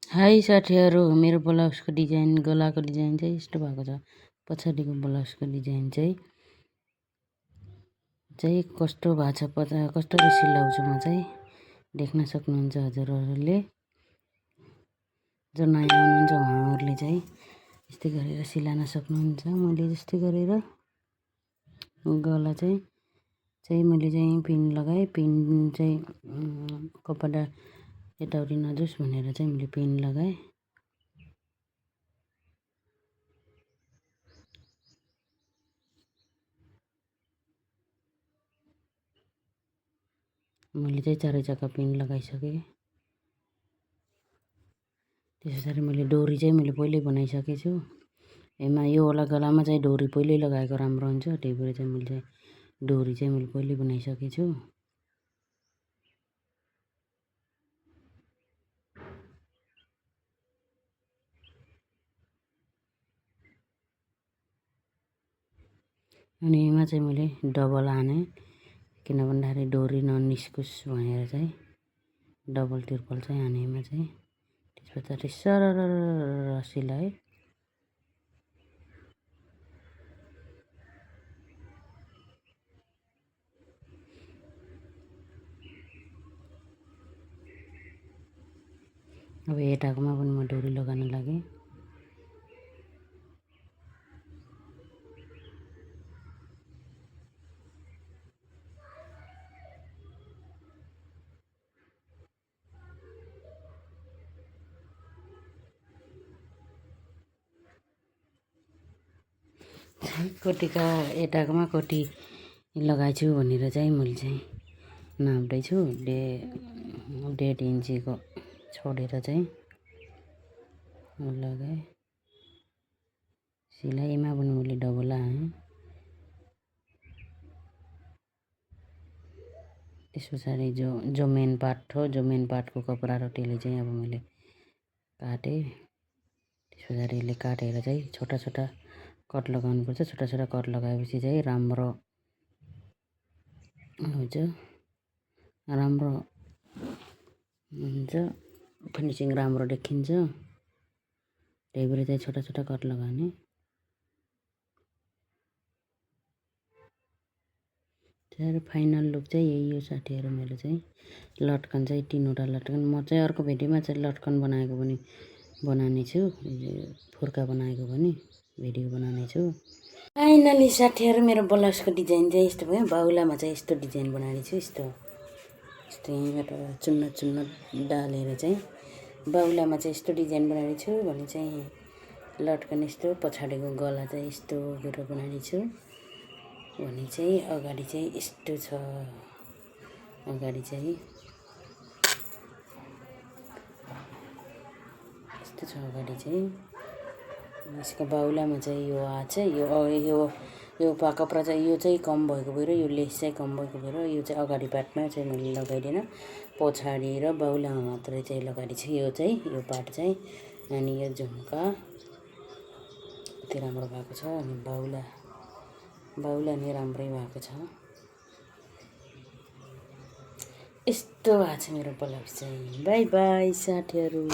High साथीहरू, मेरो ब्लाउजको design गलाको design चाहिँ यस्तो भएको छ। पछाडिको ब्लाउजको डिजाइन चाहिँ कस्तो भएको छ, कसरी सिलाउँछु म चाहिँ देख्न सक्नुहुन्छ हजुरहरूले। जो नयाँ हुनुहुन्छ उहाँहरूले चाहिँ यस्तै गरेर सिलाउन सक्नुहुन्छ। मैले जस्तै गरेर गला चाहिँ मैले चाहिँ पिन लगाएँ। पिन चाहिँ कपडा यताउति नजाओस् भनेर चाहिँ मैले पिन लगाएँ। मैले चाहिँ चारै जग्गा पिन लगाइसकेँ। त्यस पछाडि मैले डोरी चाहिँ मैले पहिल्यै बनाइसकेको छु। यो वाला गलामा चाहिँ डोरी पहिल्यै लगाएको राम्रो हुन्छ, त्यही भएर चाहिँ मैले चाहिँ डोरी चाहिँ मैले पहिल्यै बनाइसकेको छु। अनि यसमा चाहिँ मैले डबल हाने, किन भन्दाखेरि डोरी ननिस्कोस् भनेर चाहिँ डबल तिर्पल चाहिँ हाने यसमा चाहिँ। त्यस पछाडि सरर सिलाएँ। अब यताकोमा पनि म डोरी लगाउन लागेँ। कोटीका यताकोमा कोटी लगाइछु भनेर चाहिँ मैले चाहिँ नाप्दैछु। 1.5 इन्चीको छोडेर चाहिँ लगाएँ। सिलाइमा पनि मैले डबल हालेँ। त्यस पछाडि जो मेन पार्ट हो, जो मेन पार्टको कपडा र त्यसले चाहिँ अब मैले काटेँ। त्यस पछाडि यसले काटेर चाहिँ छोटा छोटा कट लगाउनुपर्छ। छोटा छोटा कट लगाएपछि चाहिँ राम्रो हुन्छ, राम्रो हुन्छ, फिनिसिङ राम्रो देखिन्छ। त्यही भएर चाहिँ छोटा छोटा कट लगाउने। त्यहाँबाट फाइनल लुक चाहिँ यही हो साथीहरू। मेरो चाहिँ लटकन चाहिँ 3वटा लटकन, म चाहिँ अर्को भिडियोमा चाहिँ लटकन बनाएको पनि बनाउने छु, फुर्का बनाएको पनि भिडियो बनाउने छु। फाइनली साथीहरू मेरो ब्लाउजको डिजाइन चाहिँ यस्तो भयो। बाहुलामा चाहिँ यस्तो डिजाइन बनाएको छु। यस्तो यहीँबाट चुन्न डालेर चाहिँ बाहुलामा चाहिँ यस्तो डिजाइन बनाएको छु भने चाहिँ लटकन यस्तो, पछाडिको गला चाहिँ यस्तो गरेर बनाएको छु भने चाहिँ अगाडि चाहिँ यस्तो छ। अगाडि चाहिँ यस्तो छ। अगाडि चाहिँ यसको बाहुलामा चाहिँ यो चाहिँ यो कपडा चाहिँ यो चाहिँ कम भएको भएर, यो लेस चाहिँ कम भएको भएर यो चाहिँ अगाडि पार्टमा चाहिँ मैले लगाइदिनँ। पछाडि र बाहुलामा मात्रै चाहिँ लगाएको छु यो पार्ट चाहिँ। अनि यो झुम्का कति राम्रो भएको छ। अनि बाहुला नि राम्रै भएको छ। यस्तो भएको छ मेरो ब्लाउज चाहिँ। बाई बाई साथीहरू।